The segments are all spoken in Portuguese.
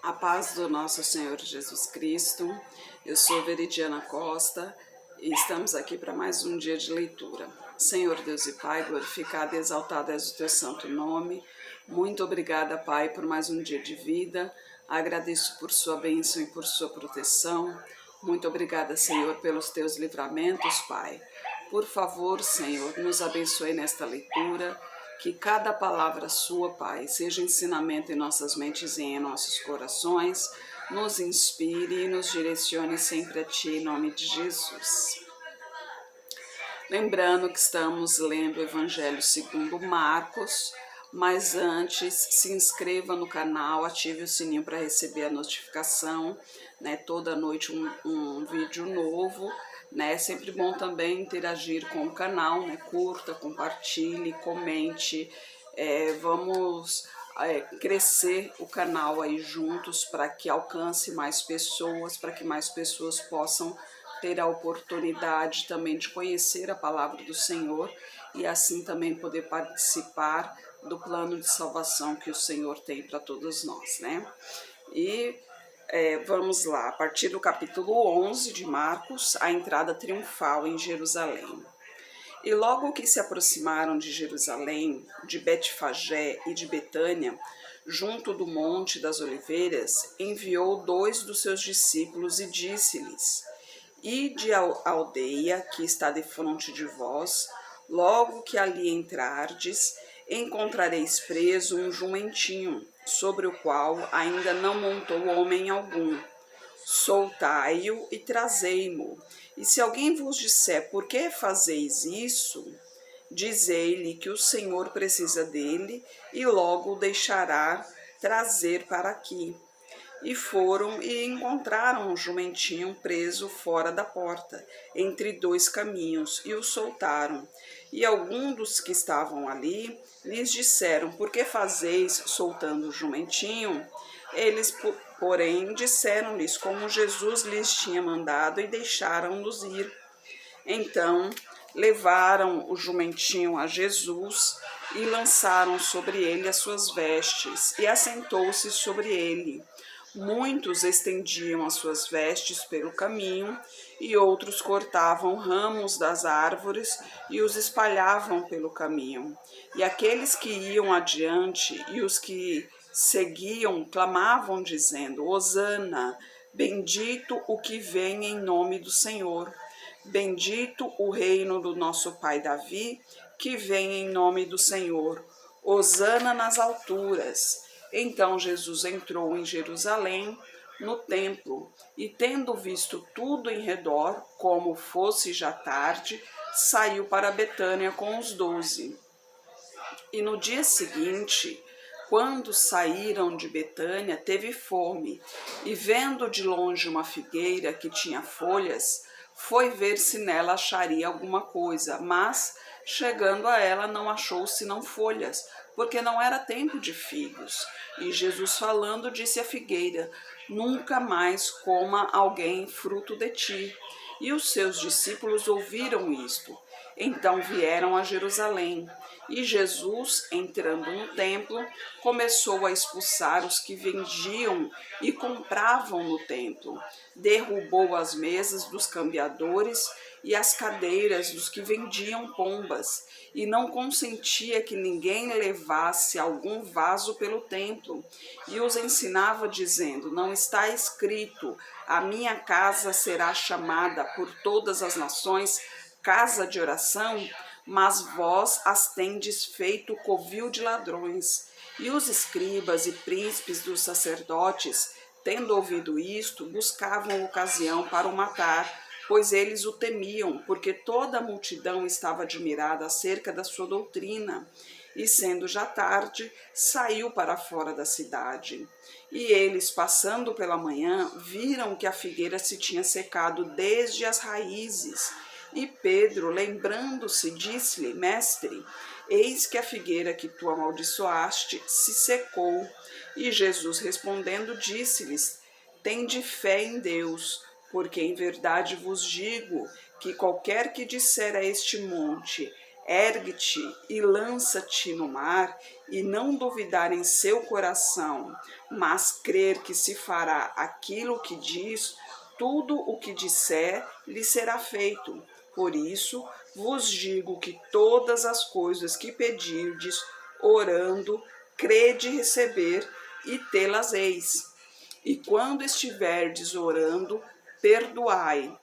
A paz do nosso Senhor Jesus Cristo. Eu sou Veridiana Costa e estamos aqui para mais um dia de leitura. Senhor Deus e Pai, glorificado e exaltado és o teu santo nome. Muito obrigada, Pai, por mais um dia de vida. Agradeço por sua bênção e por sua proteção. Muito obrigada, Senhor, pelos teus livramentos, Pai. Por favor, Senhor, nos abençoe nesta leitura. Que cada palavra sua, Pai, seja ensinamento em nossas mentes e em nossos corações, nos inspire e nos direcione sempre a Ti, em nome de Jesus. Lembrando que estamos lendo o Evangelho segundo Marcos, mas antes se inscreva no canal, ative o sininho para receber a notificação, né? Toda noite um vídeo novo. É sempre bom também interagir com o canal, né? Curta, compartilhe, comente, vamos crescer o canal aí juntos para que alcance mais pessoas, para que mais pessoas possam ter a oportunidade também de conhecer a palavra do Senhor e assim também poder participar do plano de salvação que o Senhor tem para todos nós, né? E vamos lá, a partir do capítulo 11 de Marcos, a entrada triunfal em Jerusalém. E logo que se aproximaram de Jerusalém, de Betfagé e de Betânia, junto do Monte das Oliveiras, enviou 2 dos seus discípulos e disse-lhes: Ide à aldeia que está defronte de vós, logo que ali entrardes, encontrareis preso um jumentinho, sobre o qual ainda não montou homem algum. Soltai-o e trazei-mo. E se alguém vos disser, por que fazeis isso? Dizei-lhe que o Senhor precisa dele e logo o deixará trazer para aqui. E foram e encontraram o jumentinho preso fora da porta, entre 2 caminhos, e o soltaram. E alguns dos que estavam ali lhes disseram, por que fazeis soltando o jumentinho? Eles, porém, disseram-lhes como Jesus lhes tinha mandado e deixaram-nos ir. Então, levaram o jumentinho a Jesus e lançaram sobre ele as suas vestes, e assentou-se sobre ele. Muitos estendiam as suas vestes pelo caminho, e outros cortavam ramos das árvores e os espalhavam pelo caminho. E aqueles que iam adiante e os que seguiam clamavam, dizendo: Hosana, bendito o que vem em nome do Senhor. Bendito o reino do nosso pai Davi, que vem em nome do Senhor. Hosana nas alturas. Então Jesus entrou em Jerusalém, no templo, e tendo visto tudo em redor, como fosse já tarde, saiu para Betânia com os 12. E no dia seguinte, quando saíram de Betânia, teve fome, e vendo de longe uma figueira que tinha folhas, foi ver se nela acharia alguma coisa, mas, chegando a ela, não achou senão folhas, porque não era tempo de figos. E Jesus falando, disse à figueira: Nunca mais coma alguém fruto de ti. E os seus discípulos ouviram isto. Então vieram a Jerusalém. E Jesus, entrando no templo, começou a expulsar os que vendiam e compravam no templo. Derrubou as mesas dos cambiadores e as cadeiras dos que vendiam pombas, e não consentia que ninguém levasse algum vaso pelo templo. E os ensinava, dizendo: Não está escrito, a minha casa será chamada por todas as nações casa de oração? Mas vós as tendes feito covil de ladrões. E os escribas e príncipes dos sacerdotes, tendo ouvido isto, buscavam ocasião para o matar, pois eles o temiam, porque toda a multidão estava admirada acerca da sua doutrina. E sendo já tarde, saiu para fora da cidade. E eles, passando pela manhã, viram que a figueira se tinha secado desde as raízes. E Pedro, lembrando-se, disse-lhe: Mestre, eis que a figueira que tu amaldiçoaste se secou. E Jesus, respondendo, disse-lhes: Tende fé em Deus, porque em verdade vos digo que qualquer que disser a este monte: Ergue-te e lança-te no mar, e não duvidar em seu coração, mas crer que se fará aquilo que diz, tudo o que disser lhe será feito. Por isso vos digo que todas as coisas que pedirdes, orando, crede receber e tê-las-eis. E quando estiverdes orando, perdoai,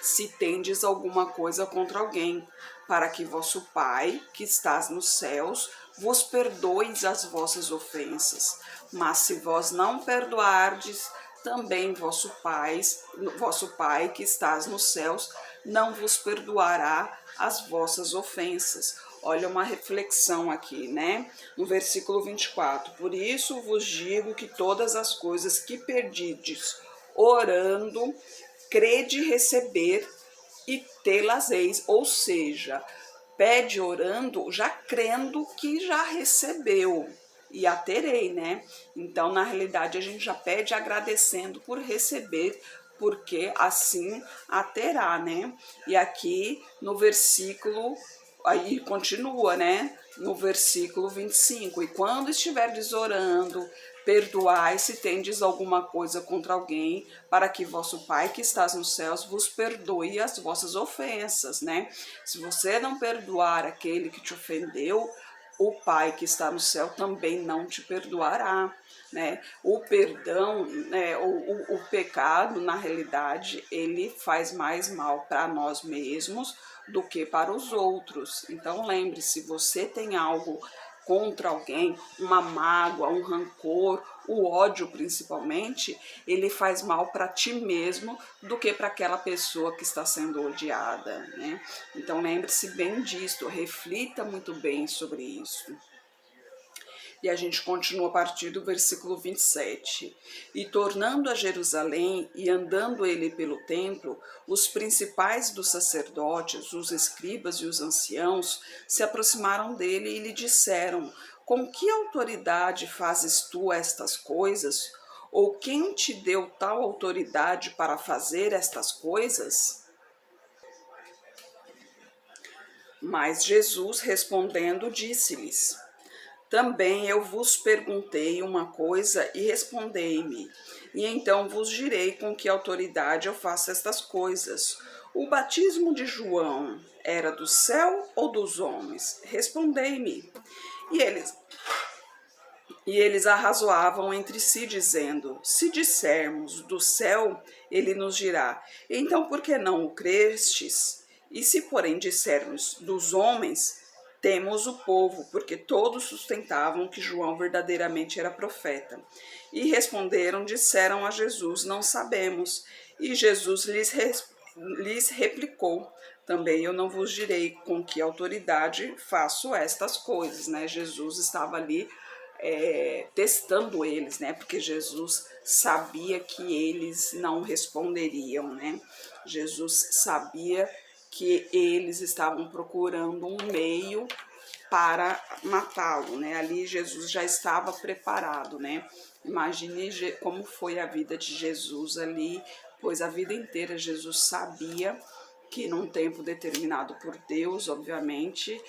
se tendes alguma coisa contra alguém, para que vosso Pai, que estás nos céus, vos perdoe as vossas ofensas. Mas se vós não perdoardes, também vosso Pai, que estás nos céus, não vos perdoará as vossas ofensas. Olha uma reflexão aqui, né? No versículo 24. Por isso vos digo que todas as coisas que pedirdes, orando, crede receber e tê-las-eis, ou seja, pede orando, já crendo que já recebeu e a terei, né? Então, na realidade, a gente já pede agradecendo por receber, porque assim a terá, né? E aqui no versículo, aí continua, né? No versículo 25, e quando estiverdes orando, perdoai se tendes alguma coisa contra alguém, para que vosso Pai que estás nos céus vos perdoe as vossas ofensas, né? Se você não perdoar aquele que te ofendeu, o Pai que está no céu também não te perdoará, né? O perdão, né, o pecado, na realidade, ele faz mais mal para nós mesmos do que para os outros. Então lembre-se, você tem algo contra alguém, uma mágoa, um rancor, o ódio principalmente, ele faz mal para ti mesmo do que para aquela pessoa que está sendo odiada, né? Então lembre-se bem disto, reflita muito bem sobre isso. E a gente continua a partir do versículo 27. E tornando a Jerusalém e andando ele pelo templo, os principais dos sacerdotes, os escribas e os anciãos se aproximaram dele e lhe disseram: com que autoridade fazes tu estas coisas? Ou quem te deu tal autoridade para fazer estas coisas? Mas Jesus respondendo disse-lhes: também eu vos perguntei uma coisa e respondei-me, e então vos direi com que autoridade eu faço estas coisas. O batismo de João era do céu ou dos homens? Respondei-me. E eles arrazoavam entre si, dizendo: se dissermos do céu, ele nos dirá: então por que não o crestes? E se, porém, dissermos dos homens, temos o povo, porque todos sustentavam que João verdadeiramente era profeta. E responderam, disseram a Jesus: não sabemos. E Jesus lhes replicou: também eu não vos direi com que autoridade faço estas coisas, né? Jesus estava ali testando eles, né? Porque Jesus sabia que eles não responderiam, né? Jesus sabia que eles estavam procurando um meio para matá-lo, né? Ali Jesus já estava preparado, né? Imagine como foi a vida de Jesus ali, pois a vida inteira Jesus sabia que num tempo determinado por Deus, obviamente,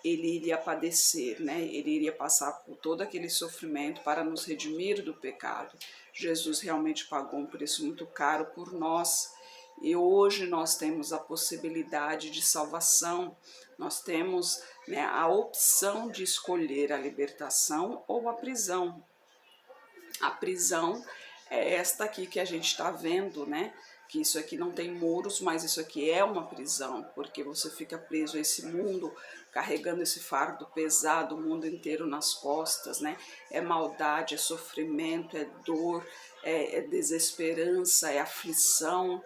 ele iria padecer, né? Ele iria passar por todo aquele sofrimento para nos redimir do pecado. Jesus realmente pagou um preço muito caro por nós. E hoje nós temos a possibilidade de salvação, nós temos, né, a opção de escolher a libertação ou a prisão. A prisão é esta aqui que a gente está vendo, né? Que isso aqui não tem muros, mas isso aqui é uma prisão, porque você fica preso a esse mundo, carregando esse fardo pesado, o mundo inteiro nas costas, né? É maldade, é sofrimento, é dor, é desesperança, é aflição.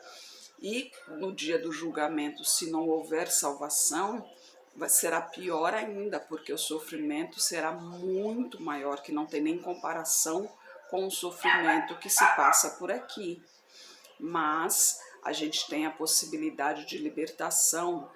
E no dia do julgamento, se não houver salvação, será pior ainda, porque o sofrimento será muito maior, que não tem nem comparação com o sofrimento que se passa por aqui. Mas a gente tem a possibilidade de libertação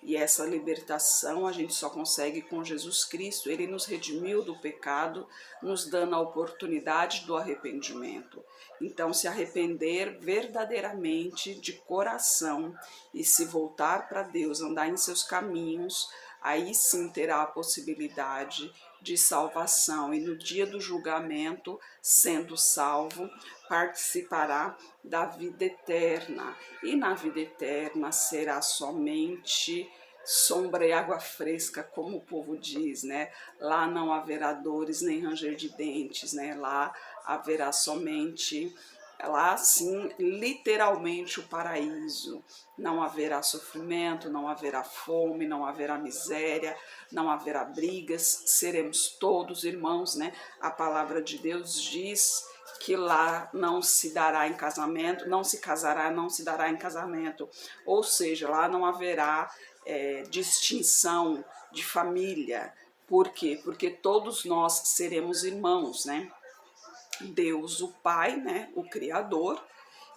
E essa libertação a gente só consegue com Jesus Cristo. Ele nos redimiu do pecado, nos dando a oportunidade do arrependimento. Então, se arrepender verdadeiramente, de coração, e se voltar para Deus, andar em seus caminhos, aí sim terá a possibilidade de salvação. E no dia do julgamento, sendo salvo, participará da vida eterna. E na vida eterna será somente sombra e água fresca, como o povo diz, né? Lá não haverá dores nem ranger de dentes, né? Lá haverá somente, lá sim, literalmente o paraíso. Não haverá sofrimento, não haverá fome, não haverá miséria, não haverá brigas, seremos todos irmãos, né? A palavra de Deus diz que lá não se dará em casamento, não se casará, não se dará em casamento, ou seja, lá não haverá distinção de família. Por quê? Porque todos nós seremos irmãos, né? Deus, o Pai, né, o Criador,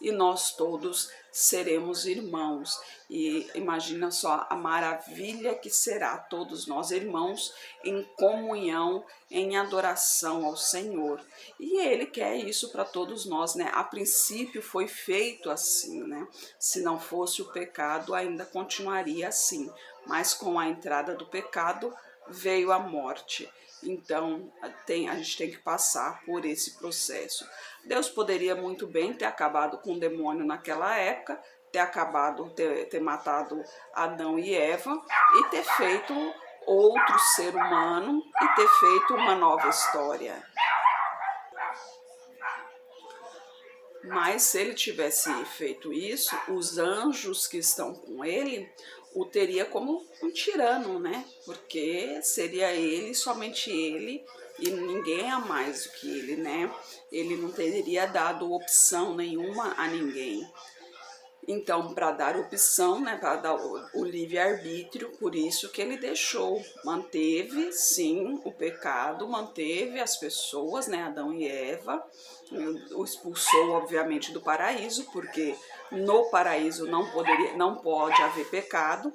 e nós todos seremos irmãos. E imagina só a maravilha que será todos nós irmãos em comunhão, em adoração ao Senhor. E Ele quer isso para todos nós, né? A princípio foi feito assim, né? Se não fosse o pecado, ainda continuaria assim. Mas com a entrada do pecado veio a morte. Então, a gente tem que passar por esse processo. Deus poderia muito bem ter acabado com o demônio naquela época, ter matado Adão e Eva e ter feito outro ser humano e ter feito uma nova história. Mas se ele tivesse feito isso, os anjos que estão com ele o teria como um tirano, né? Porque seria ele, somente ele, e ninguém a mais do que ele, né? Ele não teria dado opção nenhuma a ninguém. Então, para dar opção, né, para dar o livre-arbítrio, por isso que ele deixou, manteve, sim, o pecado, manteve as pessoas, né, Adão e Eva, o expulsou, obviamente, do paraíso, porque no paraíso não pode haver pecado,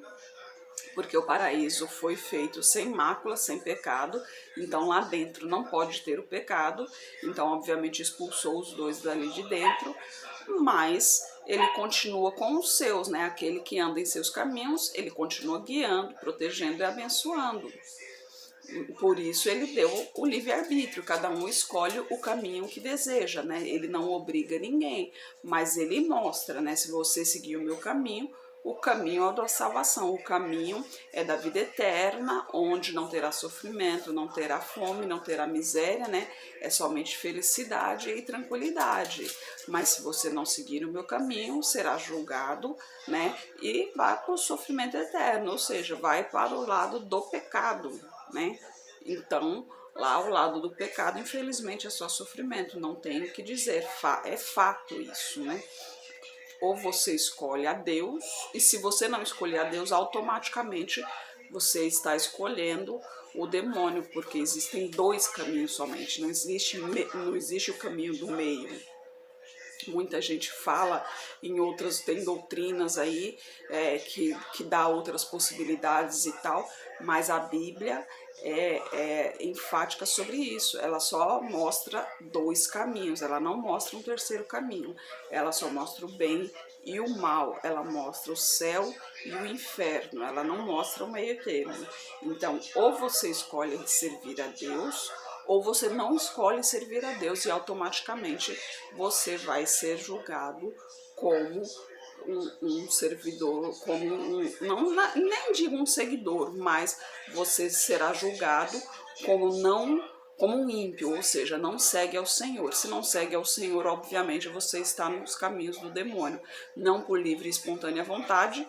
porque o paraíso foi feito sem mácula, sem pecado, então lá dentro não pode ter o pecado, então obviamente expulsou os dois dali de dentro, mas ele continua com os seus, né? Aquele que anda em seus caminhos, ele continua guiando, protegendo e abençoando. Por isso ele deu o livre-arbítrio, cada um escolhe o caminho que deseja, né? Ele não obriga ninguém, mas ele mostra, né? Se você seguir o meu caminho, o caminho é o da salvação, o caminho é da vida eterna, onde não terá sofrimento, não terá fome, não terá miséria, né? É somente felicidade e tranquilidade. Mas se você não seguir o meu caminho, será julgado, né? E vai para o sofrimento eterno, ou seja, vai para o lado do pecado, né? Então, lá ao lado do pecado, infelizmente, é só sofrimento, não tem o que dizer, é fato isso, né? Ou você escolhe a Deus, e se você não escolher a Deus, automaticamente você está escolhendo o demônio, porque existem dois caminhos somente, não existe o caminho do meio. Muita gente fala em outras, tem doutrinas aí que dá outras possibilidades e tal, mas a Bíblia é enfática sobre isso. Ela só mostra dois caminhos, ela não mostra um terceiro caminho. Ela só mostra o bem e o mal, ela mostra o céu e o inferno, ela não mostra o meio termo. Então, ou você escolhe servir a Deus, ou você não escolhe servir a Deus e automaticamente você vai ser julgado como um servidor, nem digo um seguidor, mas você será julgado como um ímpio, ou seja, não segue ao Senhor. Se não segue ao Senhor, obviamente você está nos caminhos do demônio, não por livre e espontânea vontade,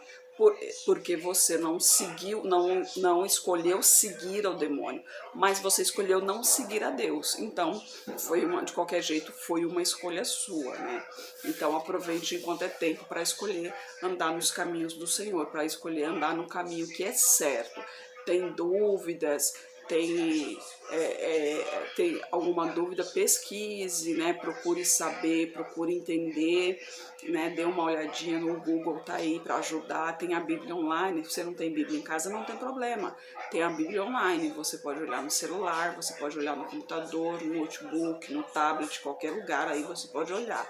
porque você não seguiu, não escolheu seguir ao demônio, mas você escolheu não seguir a Deus. Então, de qualquer jeito, foi uma escolha sua, né? Então, aproveite enquanto é tempo para escolher andar nos caminhos do Senhor, para escolher andar no caminho que é certo. Tem dúvidas, tem alguma dúvida, pesquise, né? Procure saber, procure entender, né? Dê uma olhadinha no Google, tá aí para ajudar. Tem a Bíblia online. Se você não tem Bíblia em casa, não tem problema. Tem a Bíblia online. Você pode olhar no celular, você pode olhar no computador, no notebook, no tablet, qualquer lugar aí você pode olhar.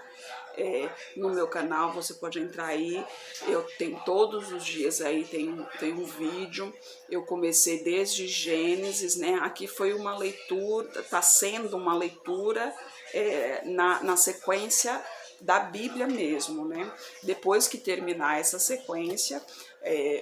No meu canal você pode entrar aí, eu tenho todos os dias aí, tem um vídeo, eu comecei desde Gênesis, né? Aqui foi uma leitura, está sendo uma leitura na sequência da Bíblia mesmo, né? Depois que terminar essa sequência,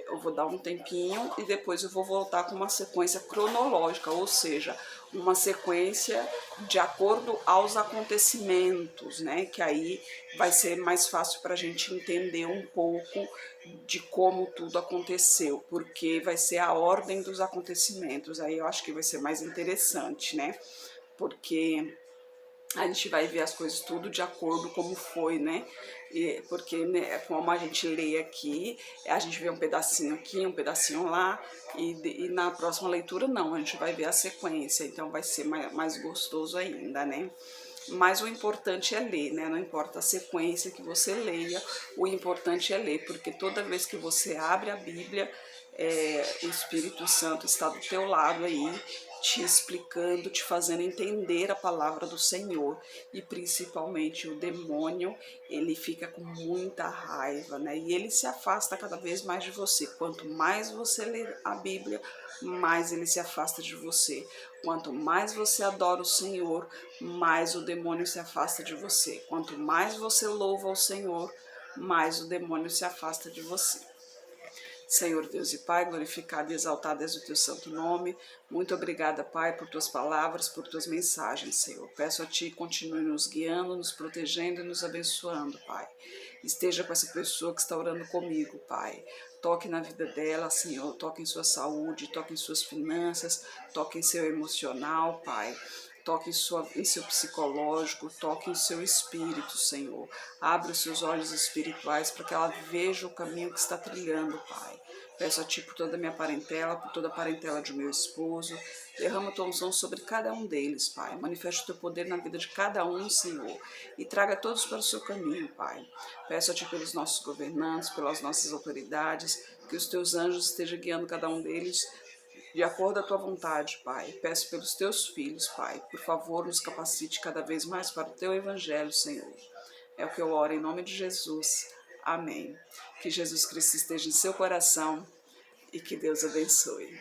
eu vou dar um tempinho e depois eu vou voltar com uma sequência cronológica, ou seja, uma sequência de acordo aos acontecimentos, né? Que aí vai ser mais fácil para a gente entender um pouco de como tudo aconteceu, porque vai ser a ordem dos acontecimentos. Aí eu acho que vai ser mais interessante, né? Porque a gente vai ver as coisas tudo de acordo como foi, né? Porque, né, como a gente lê aqui, a gente vê um pedacinho aqui, um pedacinho lá, e na próxima leitura não, a gente vai ver a sequência, então vai ser mais gostoso ainda, né? Mas o importante é ler, né? Não importa a sequência que você leia, o importante é ler, porque toda vez que você abre a Bíblia, o Espírito Santo está do teu lado aí, te explicando, te fazendo entender a palavra do Senhor. E principalmente o demônio, ele fica com muita raiva, né? E ele se afasta cada vez mais de você. Quanto mais você lê a Bíblia, mais ele se afasta de você. Quanto mais você adora o Senhor, mais o demônio se afasta de você. Quanto mais você louva o Senhor, mais o demônio se afasta de você. Senhor Deus e Pai, glorificado e exaltado és o teu santo nome. Muito obrigada, Pai, por tuas palavras, por tuas mensagens, Senhor. Peço a Ti, continue nos guiando, nos protegendo e nos abençoando, Pai. Esteja com essa pessoa que está orando comigo, Pai. Toque na vida dela, Senhor. Toque em sua saúde, toque em suas finanças, toque em seu emocional, Pai. Toque em seu psicológico, toque em seu espírito, Senhor. Abra os seus olhos espirituais para que ela veja o caminho que está trilhando, Pai. Peço a Ti por toda a minha parentela, por toda a parentela de meu esposo. Derrama a Tua unção sobre cada um deles, Pai. Manifeste o Teu poder na vida de cada um, Senhor. E traga todos para o Seu caminho, Pai. Peço a Ti pelos nossos governantes, pelas nossas autoridades, que os Teus anjos estejam guiando cada um deles de acordo à Tua vontade, Pai. Peço pelos Teus filhos, Pai. Por favor, nos capacite cada vez mais para o Teu Evangelho, Senhor. É o que eu oro em nome de Jesus. Amém. Que Jesus Cristo esteja em seu coração e que Deus abençoe.